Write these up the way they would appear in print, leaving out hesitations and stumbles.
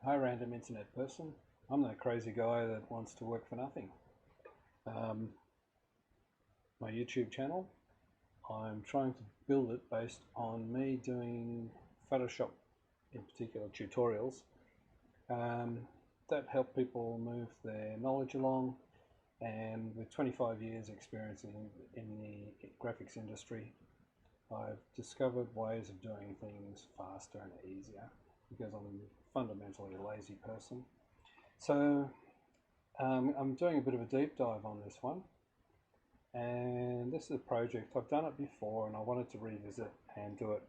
Hi random internet person, I'm that crazy guy that wants to work for nothing. My YouTube channel, I'm trying to build it based on me doing Photoshop, in particular tutorials, that help people move their knowledge along. And with 25 years experience in the graphics industry, I've discovered ways of doing things faster and easier because I'm fundamentally a lazy person. So I'm doing a bit of a deep dive on this one, and this is a project I've done it before and I wanted to revisit and do it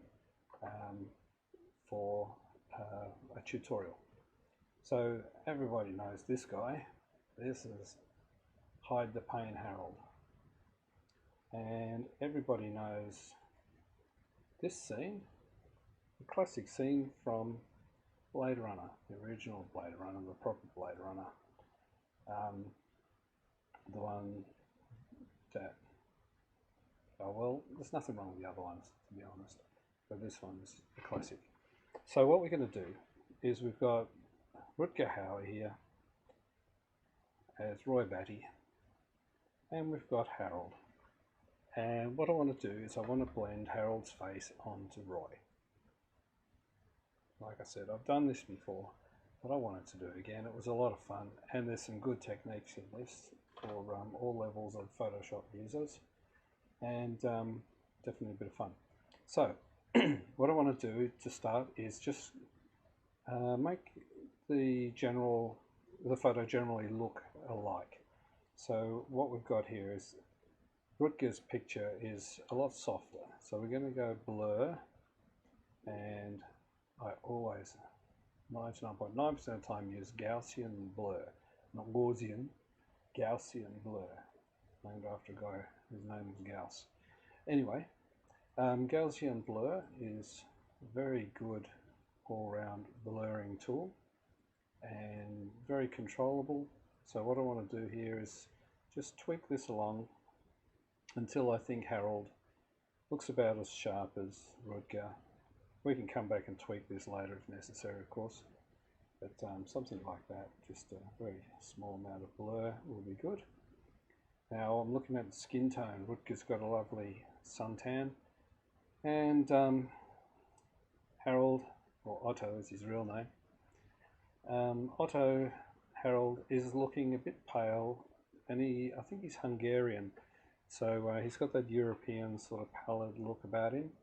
for a tutorial. So everybody knows this guy. This is Hide the Pain Harold, and everybody knows this scene, the classic scene from Blade Runner, the original Blade Runner, the proper Blade Runner, the one that, oh well, there's nothing wrong with the other ones to be honest, but this one's the classic. So what we're going to do is we've got Rutger Hauer here as Roy Batty, and we've got Harold. And what I want to do is I want to blend Harold's face onto Roy. Like I said, I've done this before, but I wanted to do it again. It was a lot of fun, and there's some good techniques in this for all levels of Photoshop users, and definitely a bit of fun. So what I want to do to start is just make the photo generally look alike. So what we've got here is Rutger's picture is a lot softer, so we're going to go blur, and I always 99.9% of the time use Gaussian blur, not Gaussian, Gaussian blur, named after a guy whose name was Gauss. Anyway, Gaussian blur is a very good all-round blurring tool and very controllable. So what I want to do here is just tweak this along until I think Harold looks about as sharp as Rutger. We can come back and tweak this later if necessary, of course, but something like that, just a very small amount of blur will be good. Now I'm looking at the skin tone. Rutger's got a lovely suntan, and Harold, or Otto is his real name, Otto Harold is looking a bit pale, and I think he's Hungarian. So he's got that European sort of pallid look about him,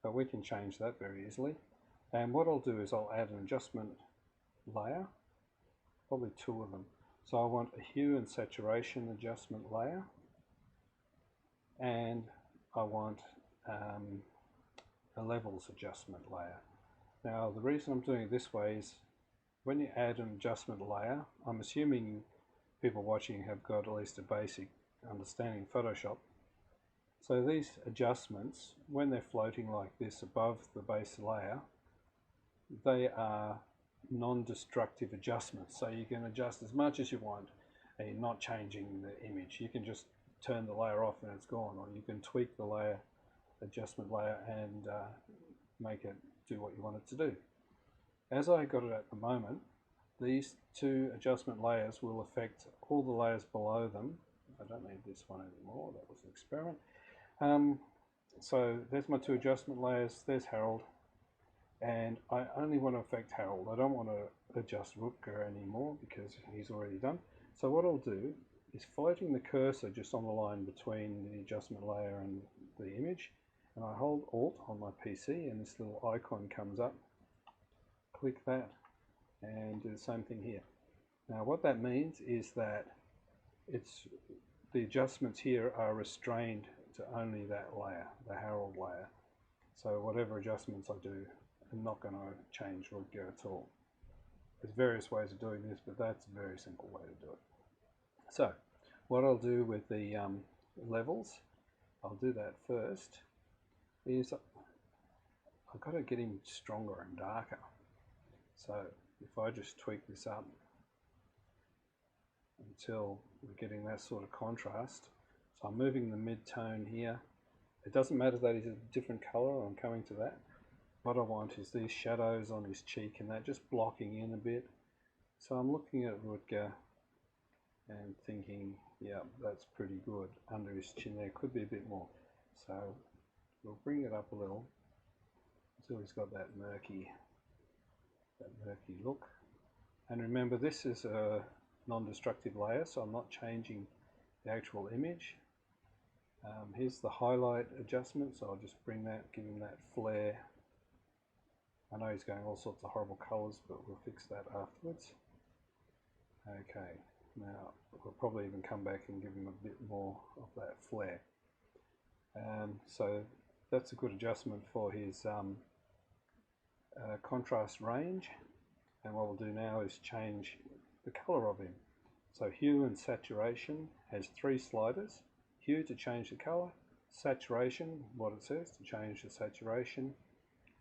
but we can change that very easily. And what I'll do is I'll add an adjustment layer, probably two of them. So I want a hue and saturation adjustment layer, and I want a levels adjustment layer. Now the reason I'm doing it this way is when you add an adjustment layer, I'm assuming people watching have got at least a basic understanding Photoshop. So these adjustments, when they're floating like this above the base layer, they are non-destructive adjustments. So you can adjust as much as you want and you're not changing the image. You can just turn the layer off and it's gone, or you can tweak the adjustment layer and make it do what you want it to do. As I got it at the moment, these two adjustment layers will affect all the layers below them. I don't need this one anymore, that was an experiment. So there's my two adjustment layers, there's Harold, and I only want to affect Harold. I don't want to adjust Rutger anymore because he's already done. So what I'll do is floating the cursor just on the line between the adjustment layer and the image, and I hold Alt on my PC and this little icon comes up. Click that and do the same thing here. Now what that means is that the adjustments here are restrained to only that layer, the Harold layer. So whatever adjustments I do, I'm not going to change Rutger at all. There's various ways of doing this, but that's a very simple way to do it. So what I'll do with the levels, I'll do that first, is I've got to get him stronger and darker. So if I just tweak this up until we're getting that sort of contrast. So I'm moving the mid-tone here. It doesn't matter that it's a different color, I'm coming to that. what I want is these shadows on his cheek and that just blocking in a bit. So I'm looking at Rutger and thinking, yeah, that's pretty good. Under his chin there could be a bit more. So we'll bring it up a little until he's got that murky look. And remember, this is a non-destructive layer, so I'm not changing the actual image. Here's the highlight adjustment, so I'll just bring that, give him that flare. I know he's going all sorts of horrible colors, but we'll fix that afterwards. Okay, now we'll probably even come back and give him a bit more of that flare. So that's a good adjustment for his contrast range. And what we'll do now is change the color of him. So hue and saturation has 3 sliders. Hue to change the color, saturation, what it says, to change the saturation,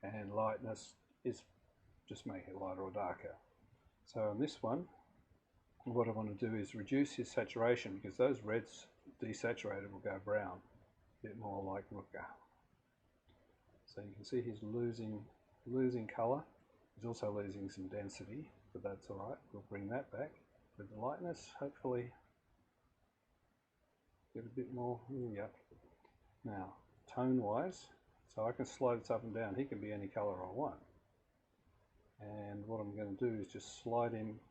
and lightness is just make it lighter or darker. So on this one, what I want to do is reduce his saturation, because those reds desaturated will go brown, a bit more like Rutger. So you can see he's losing color. He's also losing some density, but that's all right. We'll bring that back with the lightness, hopefully get a bit more. Yep. Now, tone-wise, so I can slide this up and down. He can be any color I want. And what I'm going to do is just slide him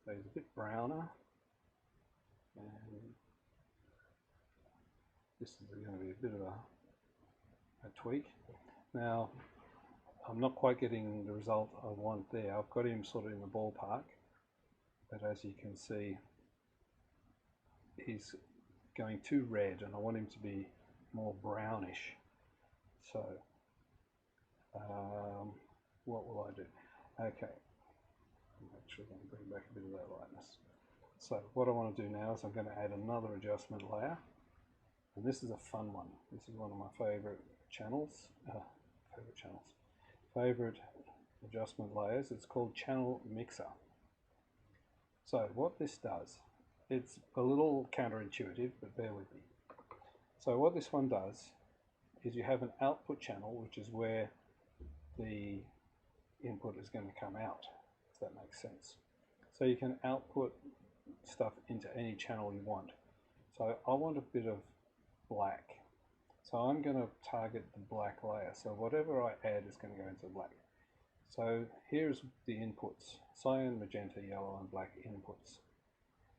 so he's a bit browner. And this is going to be a bit of a tweak. Now, I'm not quite getting the result I want there. I've got him sort of in the ballpark, but as you can see, he's going too red, and I want him to be more brownish. So, what will I do? Okay, I'm actually going to bring back a bit of that lightness. So, what I want to do now is I'm going to add another adjustment layer, and this is a fun one. This is one of my favorite channels. Favorite adjustment layers. It's called Channel Mixer. So what this does, it's a little counterintuitive, but bear with me. So what this one does is you have an output channel, which is where the input is going to come out, if that makes sense. So you can output stuff into any channel you want. So I want a bit of black. So I'm going to target the black layer. So whatever I add is going to go into black. So here's the inputs: cyan, magenta, yellow, and black inputs.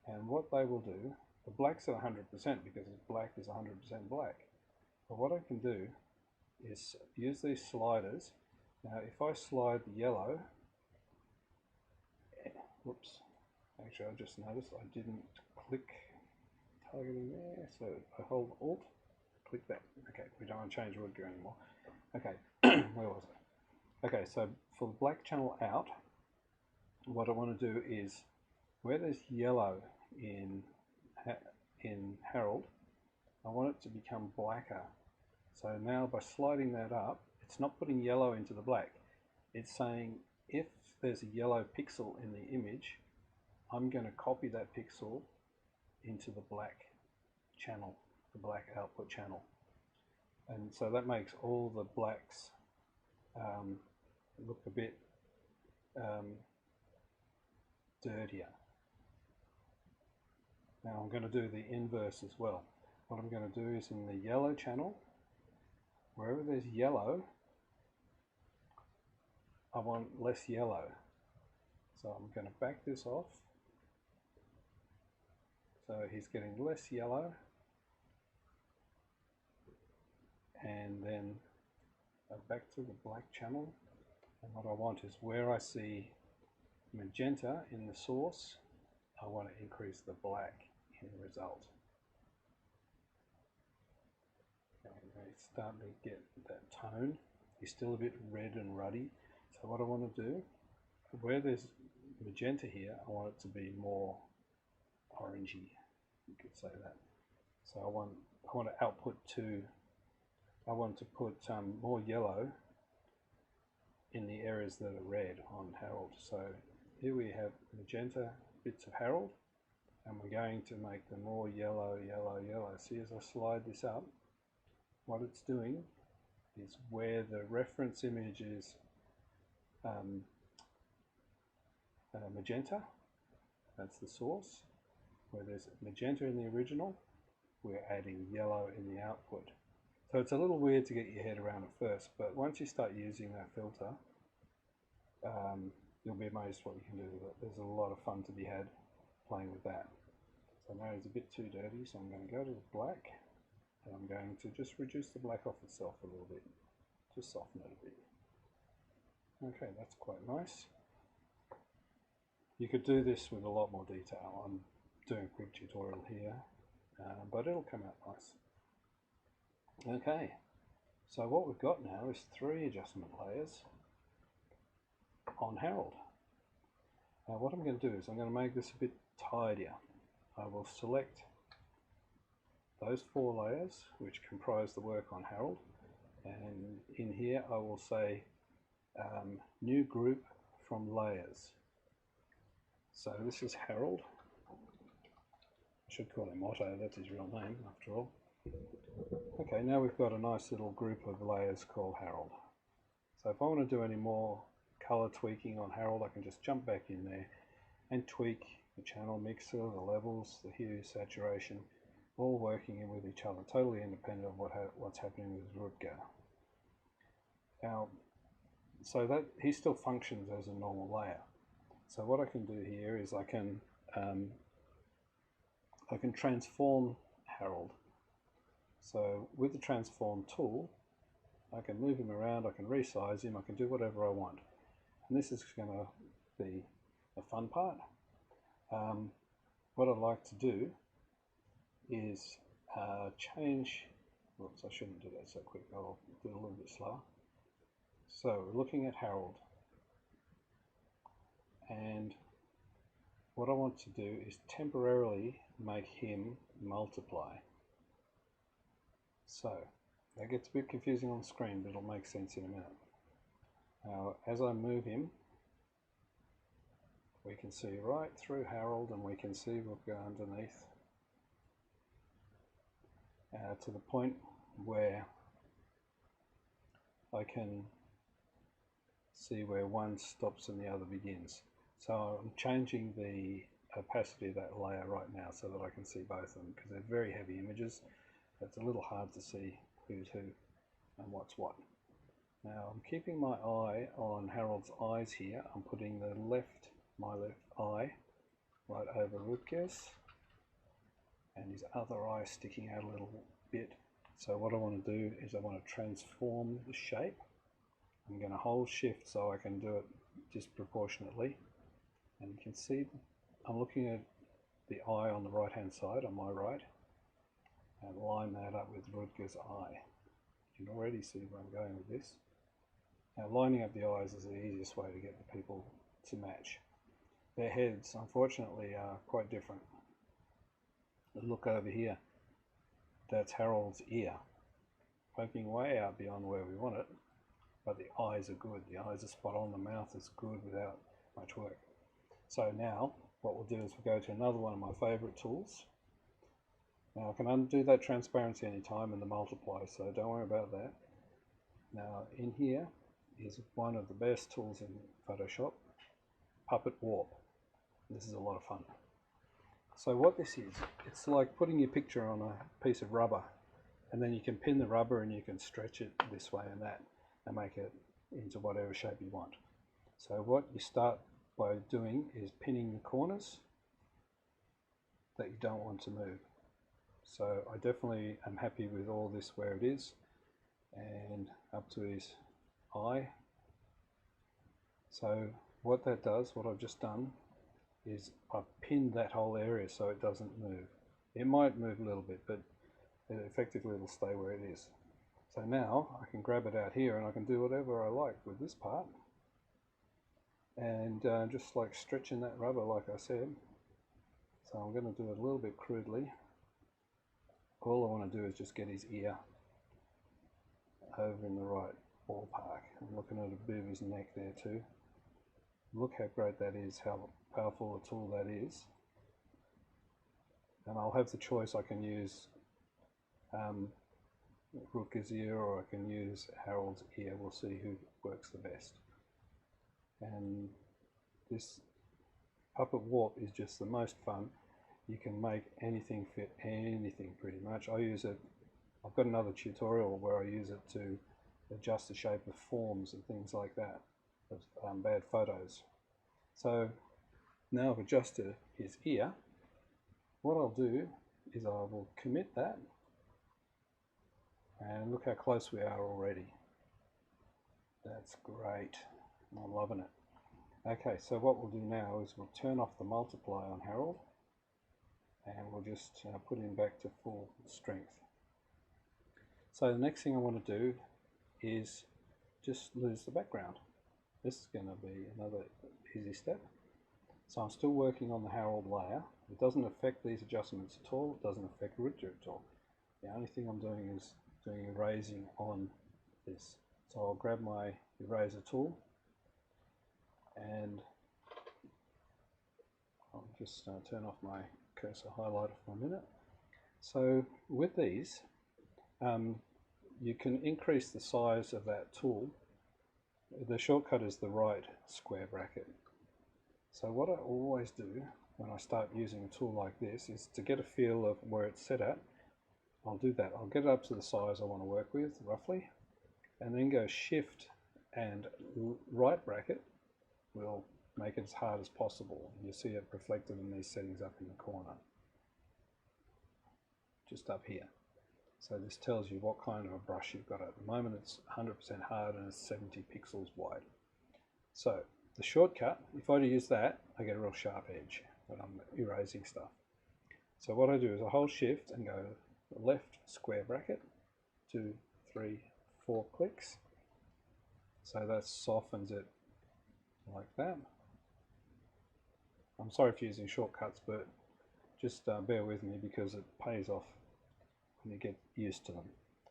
And what they will do, the black's at 100% because black is 100% black. But what I can do is use these sliders. Now if I slide the yellow, whoops, actually I just noticed I didn't click targeting there, so I hold Alt, click that. Okay, we don't want to change Rutger anymore. Okay, where was I? Okay, so for the black channel out, what I want to do is, where there's yellow in Harold, I want it to become blacker. So now by sliding that up, it's not putting yellow into the black. It's saying if there's a yellow pixel in the image, I'm going to copy that pixel into the black channel, the black output channel. And so that makes all the blacks look a bit dirtier. Now I'm going to do the inverse as well. What I'm going to do is in the yellow channel, wherever there's yellow, I want less yellow. So I'm going to back this off. So he's getting less yellow. And then back to the black channel. And what I want is where I see magenta in the source, I want to increase the black in the result. Okay, he's starting to get that tone. He's still a bit red and ruddy. So what I want to do, where there's magenta here, I want it to be more orangey. You could say that. So I want to output to. I want to put more yellow in the areas that are red on Harold. So here we have magenta bits of Harold, and we're going to make them more yellow, yellow, yellow. See, as I slide this up, what it's doing is where the reference image is magenta, that's the source. Where there's magenta in the original, we're adding yellow in the output. So it's a little weird to get your head around at first, but once you start using that filter, you'll be amazed what you can do with it. There's a lot of fun to be had playing with that. So now it's a bit too dirty, so I'm going to go to the black, and I'm going to just reduce the black off itself a little bit, just soften it a bit. Okay, that's quite nice. You could do this with a lot more detail. I'm doing a quick tutorial here, but it'll come out nice. Okay, so what we've got now is 3 adjustment layers on Harold. Now what I'm going to do is I'm going to make this a bit tidier. I will select those 4 layers which comprise the work on Harold, and in here I will say new group from layers. So this is Harold. I should call him Otto, that's his real name after all. Okay, now we've got a nice little group of layers called Harold. So if I want to do any more color tweaking on Harold, I can just jump back in there and tweak the channel mixer, the levels, the hue, saturation, all working in with each other, totally independent of what's happening with Rutger. Now, so that he still functions as a normal layer. So what I can do here is I can transform Harold. So with the transform tool, I can move him around, I can resize him, I can do whatever I want. And this is going to be the fun part. What I'd like to do is change, whoops, I shouldn't do that so quick, I'll do it a little bit slower. So we're looking at Harold, and what I want to do is temporarily make him multiply. So that gets a bit confusing on screen, but it'll make sense in a minute. Now as I move him, we can see right through Harold, and we can see we'll go underneath to the point where I can see where one stops and the other begins. So I'm changing the opacity of that layer right now so that I can see both of them, because they're very heavy images. It's a little hard to see who's who and what's what. Now I'm keeping my eye on Harold's eyes here. I'm putting my left eye right over Rutger's, and his other eye sticking out a little bit. So what I want to do is I want to transform the shape. I'm going to hold shift so I can do it disproportionately, and you can see I'm looking at the eye on the right hand side, on my right, and line that up with Rutger's eye. You can already see where I'm going with this. Now lining up the eyes is the easiest way to get the people to match. Their heads unfortunately are quite different. Look over here, that's Harold's ear, poking way out beyond where we want it, but the eyes are good. The eyes are spot on, the mouth is good without much work. So now what we'll do is we'll go to another one of my favorite tools. Now I can undo that transparency anytime and the multiply, so don't worry about that. Now in here is one of the best tools in Photoshop, Puppet Warp. This is a lot of fun. So what this is, it's like putting your picture on a piece of rubber, and then you can pin the rubber and you can stretch it this way and that and make it into whatever shape you want. So what you start by doing is pinning the corners that you don't want to move. So I definitely am happy with all this where it is, and up to his eye. So what that does, what I've just done, is I've pinned that whole area so it doesn't move. It might move a little bit, but effectively it'll stay where it is. So now I can grab it out here and I can do whatever I like with this part, and just like stretching that rubber like I said. So I'm going to do it a little bit crudely. All I want to do is just get his ear over in the right ballpark. I'm looking at a bit of his neck there too. Look how great that is, how powerful a tool that is. And I'll have the choice, I can use Rutger's ear, or I can use Harold's ear. We'll see who works the best. And this puppet warp is just the most fun. You can make anything fit anything pretty much. I use it, I've got another tutorial where I use it to adjust the shape of forms and things like that, of bad photos. So now I've adjusted his ear. What I'll do is I will commit that, and look how close we are already. That's great. I'm loving it. Okay, so what we'll do now is we'll turn off the multiply on Harold, and we'll just put him back to full strength. So the next thing I want to do is just lose the background. This is going to be another easy step. So I'm still working on the Harold layer. It doesn't affect these adjustments at all. It doesn't affect Rutger at all. The only thing I'm doing is doing erasing on this. So I'll grab my eraser tool, and I'll just turn off my cursor highlighter for a minute. So with these, you can increase the size of that tool. The shortcut is the right square bracket. So what I always do when I start using a tool like this is to get a feel of where it's set at. I'll do that. I'll get it up to the size I want to work with, roughly, and then go Shift and right bracket will make it as hard as possible. You see it reflected in these settings up in the corner, just up here. So this tells you what kind of a brush you've got. At the moment it's 100% hard and it's 70 pixels wide. So the shortcut, if I use that, I get a real sharp edge when I'm erasing stuff. So what I do is I hold Shift and go left square bracket, 2, 3, 4 clicks. So that softens it like that. I'm sorry for using shortcuts, but just bear with me because it pays off when you get used to them.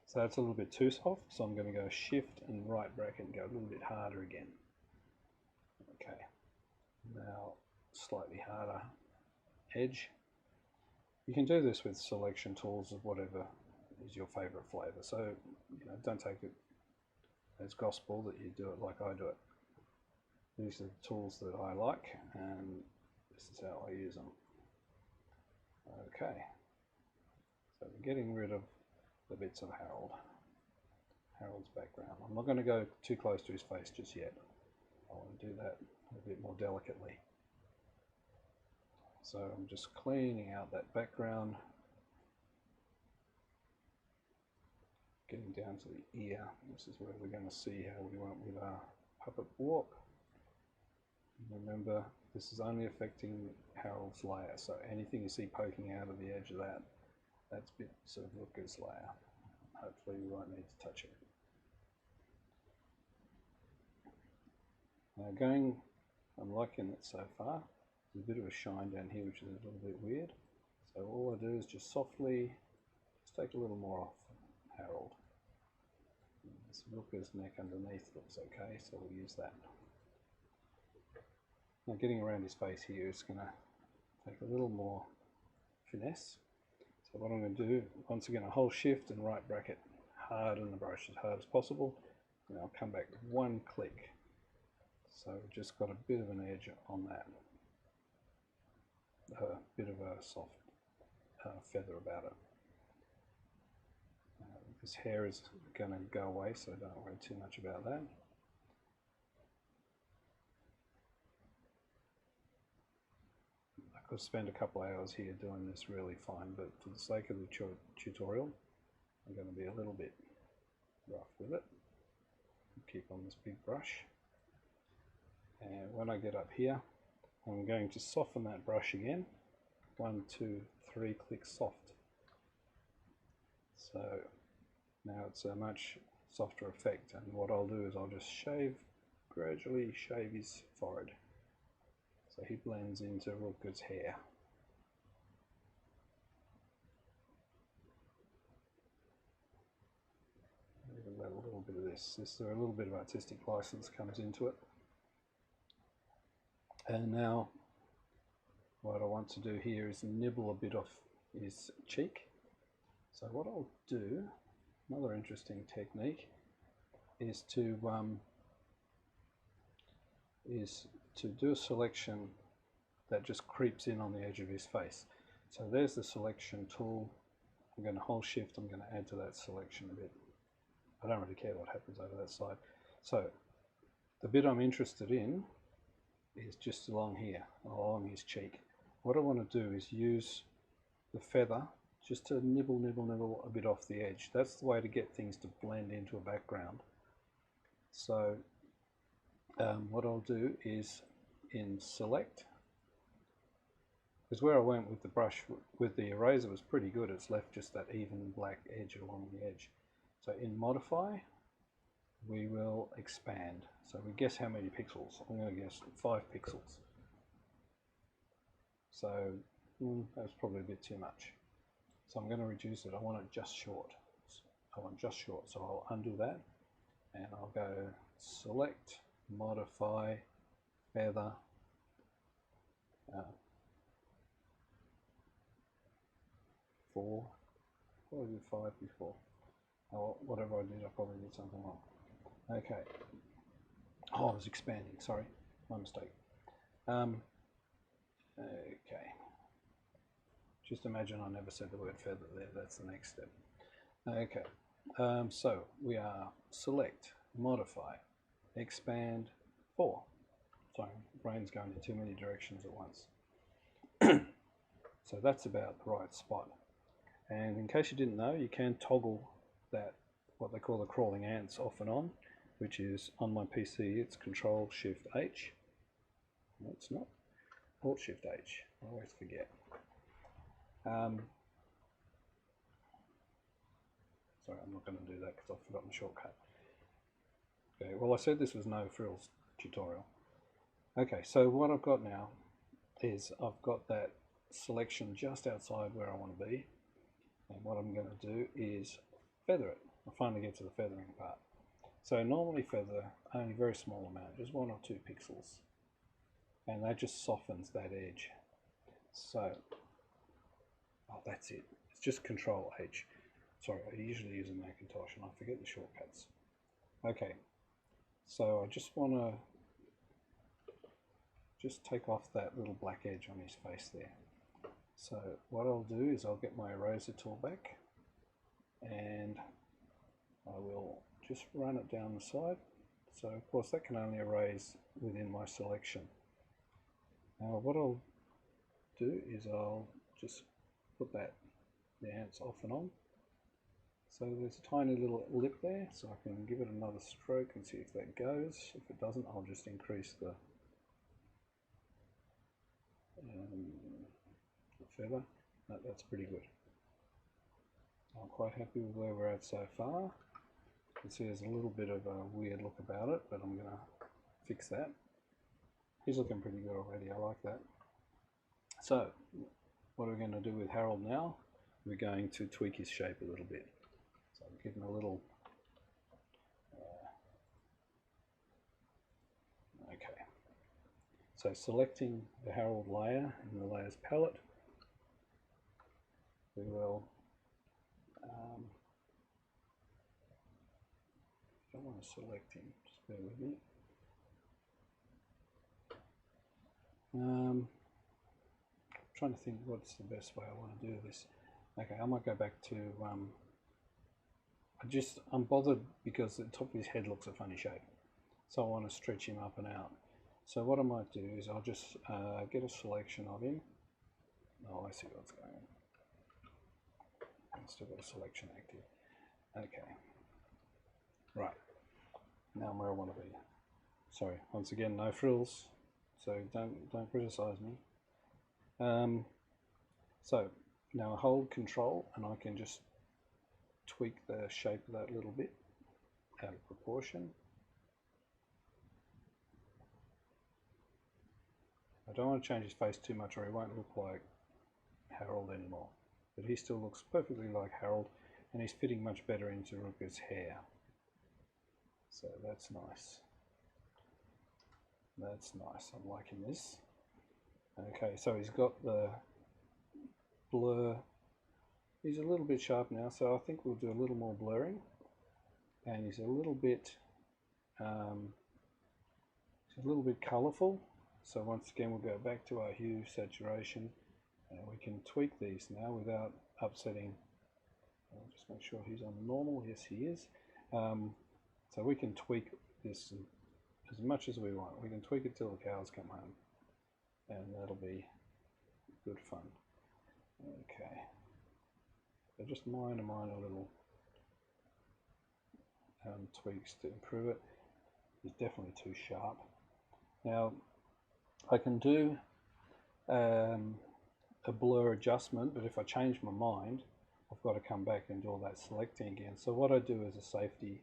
So that's a little bit too soft, so I'm going to go Shift and right bracket and go a little bit harder again. Okay, now slightly harder edge. You can do this with selection tools of whatever is your favorite flavor. So don't take it as gospel that you do it like I do it. These are the tools that I like, and this is how I use them. Okay, so we're getting rid of the bits of Harold's background. I'm not going to go too close to his face just yet. I want to do that a bit more delicately. So I'm just cleaning out that background, getting down to the ear. This is where we're going to see how we went with our puppet warp. Remember, this is only affecting Harold's layer, so anything you see poking out of the edge of that, that's bits of Rutger's layer. Hopefully we won't need to touch it. Now I'm liking it so far. There's a bit of a shine down here which is a little bit weird. So all I do is just softly just take a little more off Harold. This Rutger's neck underneath looks okay, so we'll use that. Now getting around his face here is going to take a little more finesse. So what I'm going to do, once again, I hold Shift and right bracket, harden the brush as hard as possible, and I'll come back with one click. So we've just got a bit of an edge on that, a bit of a soft feather about it. This hair is going to go away, so don't worry too much about that. I could spend a couple of hours here doing this really fine, but for the sake of the tutorial, I'm going to be a little bit rough with it. Keep on this big brush. And when I get up here, I'm going to soften that brush again. 1, 2, 3 clicks soft. So now it's a much softer effect, and what I'll do is I'll just gradually shave his forehead so he blends into Rutger's hair. Even let a little bit of this. A little bit of artistic license comes into it. And now what I want to do here is nibble a bit off his cheek. So what I'll do another interesting technique is to do a selection that just creeps in on the edge of his face. So there's the selection tool. I'm going to hold shift, I'm going to add to that selection a bit. I don't really care what happens over that side. So the bit I'm interested in is just along here, along his cheek. What I want to do is use the feather just to nibble a bit off the edge. That's the way to get things to blend into a background. So what I'll do is in select, because where I went with the brush with the eraser was pretty good, it's left just that even black edge along the edge. So in modify, we will expand. So we guess how many pixels. I'm going to guess 5 pixels. So that's probably a bit too much. So I'm going to reduce it. I want it just short. I want just short. So I'll undo that and I'll go select, modify, feather, 4. What did I do 5 before? Oh, whatever I did, I probably did something wrong. Okay. Oh, I was expanding. Sorry, my mistake. Okay. Just imagine I never said the word feather there. That's the next step. Okay. So we are select, modify, expand, 4. Sorry, brain's going in too many directions at once. So that's about the right spot. And in case you didn't know, you can toggle that, what they call the crawling ants, off and on, which is on my PC, it's Control Shift H. No, it's not. Alt Shift H. I always forget. Sorry, I'm not going to do that because I've forgotten the shortcut. Okay, well, I said this was no frills tutorial. Okay, so what I've got now is I've got that selection just outside where I want to be, and what I'm going to do is feather it. I finally get to the feathering part. So normally feather only a very small amount, just 1 or 2 pixels, and that just softens that edge. So, oh, that's it. It's just Control H. Sorry, I usually use a Macintosh and I forget the shortcuts. Okay, so I just want to take off that little black edge on his face there. So what I'll do is I'll get my eraser tool back and I will just run it down the side. So of course that can only erase within my selection. Now what I'll do is I'll just put the ants off and on. So there's a tiny little lip there, so I can give it another stroke and see if that goes. If it doesn't, I'll just increase the feather. No, that's pretty good. I'm quite happy with where we're at so far. You can see there's a little bit of a weird look about it, but I'm going to fix that. He's looking pretty good already, I like that. So, what are we going to do with Harold now? We're going to tweak his shape a little bit. So I'm giving a little... okay. So selecting the Harold layer in the layers palette, we will... I don't want to select him, just bear with me. Trying to think what's the best way I want to do this. Okay, I might go back to... I'm bothered because the top of his head looks a funny shape. So I want to stretch him up and out. So what I might do is I'll just get a selection of him. Oh, I see what's going on. I've still got a selection active. Okay. Right. Now I'm where I want to be. Sorry, once again, no frills. So don't criticize me. So now I hold Control and I can just tweak the shape of that little bit out of proportion. I don't want to change his face too much or he won't look like Harold anymore. But he still looks perfectly like Harold and he's fitting much better into Rutger's hair. So that's nice. That's nice, I'm liking this. Okay, so he's got the blur. he's a little bit sharp now, so I think we'll do a little more blurring. And he's a little bit colourful. So once again, we'll go back to our hue saturation, and we can tweak these now without upsetting. I'll just make sure he's on normal. Yes, he is. So we can tweak this as much as we want. We can tweak it till the cows come home, and that'll be good fun. Okay, so just minor little tweaks to improve it. It's definitely too sharp. Now I can do a blur adjustment, but if I change my mind, I've got to come back and do all that selecting again. So what I do as a safety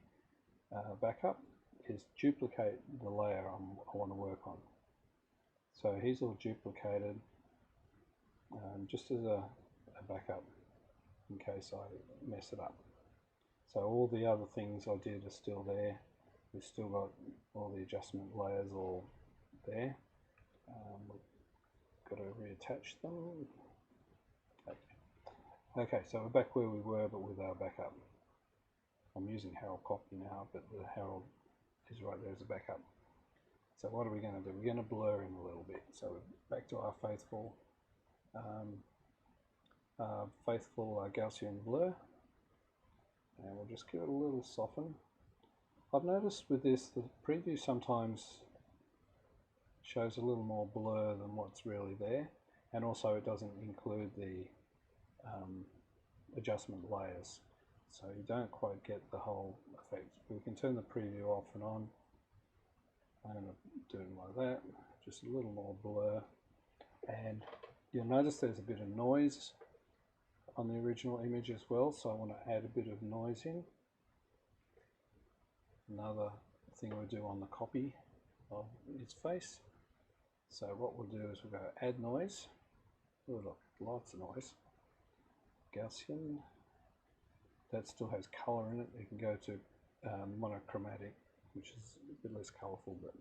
backup is duplicate the layer I want to work on. So he's all duplicated just as a backup in case I mess it up. So all the other things I did are still there. We've still got all the adjustment layers all there. We've got to reattach them. Okay, so we're back where we were, but with our backup. I'm using Harold copy now, but the Harold is right there as a backup. So what are we going to do? We're going to blur him a little bit. So we're back to our faithful Gaussian blur, and we'll just give it a little soften. I've noticed with this, the preview sometimes shows a little more blur than what's really there, and also it doesn't include the adjustment layers, so you don't quite get the whole effect. We can turn the preview off and on. I'm going to do it like that, just a little more blur, and you'll notice there's a bit of noise on the original image as well, so I want to add a bit of noise in. Another thing we'll do on the copy of its face. So what we'll do is we'll go add noise. Oh look, lots of noise. Gaussian, that still has color in it. You can go to monochromatic, which is a bit less colorful, but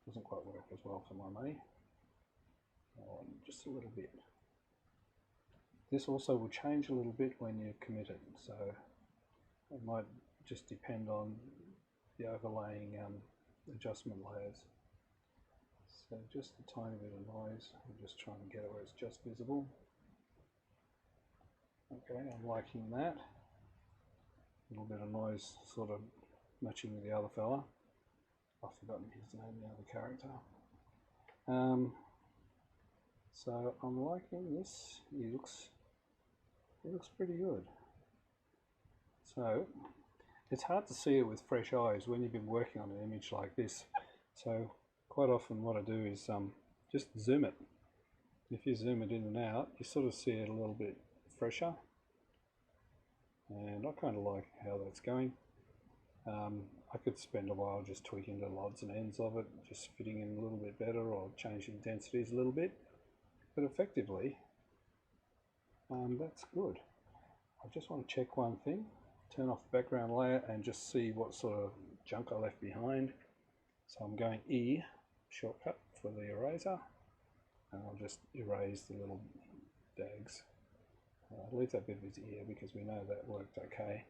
doesn't quite work as well for my money. Just a little bit. This also will change a little bit when you commit it, so it might just depend on the overlaying adjustment layers. So just a tiny bit of noise. I'm just trying to get it where it's just visible. Okay, I'm liking that. A little bit of noise sort of matching with the other fella. I've forgotten his name, the other character. So I'm liking this. He looks pretty good. So it's hard to see it with fresh eyes when you've been working on an image like this. So quite often what I do is just zoom it. If you zoom it in and out, you sort of see it a little bit fresher. And I kind of like how that's going. I could spend a while just tweaking the odds and ends of it, just fitting in a little bit better or changing densities a little bit. But effectively, that's good. I just want to check one thing. Turn off the background layer and just see what sort of junk I left behind. So I'm going E, shortcut for the eraser, and I'll just erase the little dags. I'll leave that bit of his ear because we know that worked okay.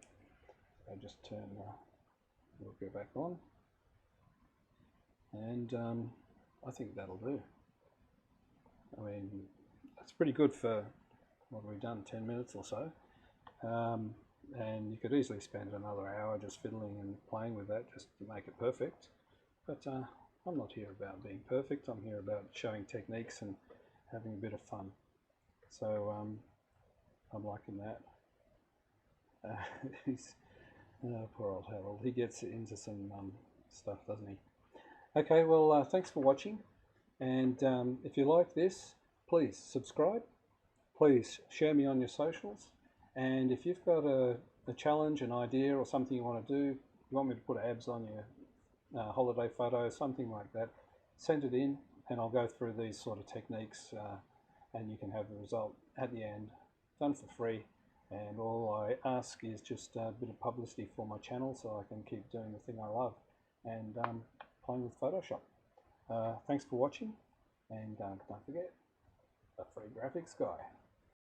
So just turn we'll go back on, and I think that'll do. I mean, that's pretty good for what we've done, 10 minutes or so. And you could easily spend another hour just fiddling and playing with that just to make it perfect. But I'm not here about being perfect. I'm here about showing techniques and having a bit of fun. So I'm liking that. Poor old Harold. He gets into some stuff, doesn't he? Okay, well, thanks for watching. And if you like this, please subscribe. Please share me on your socials. And if you've got a challenge, an idea, or something you want to do, you want me to put abs on your holiday photo, something like that, send it in and I'll go through these sort of techniques and you can have the result at the end, done for free. And all I ask is just a bit of publicity for my channel so I can keep doing the thing I love and playing with Photoshop. Thanks for watching, and don't forget, the free graphics guy.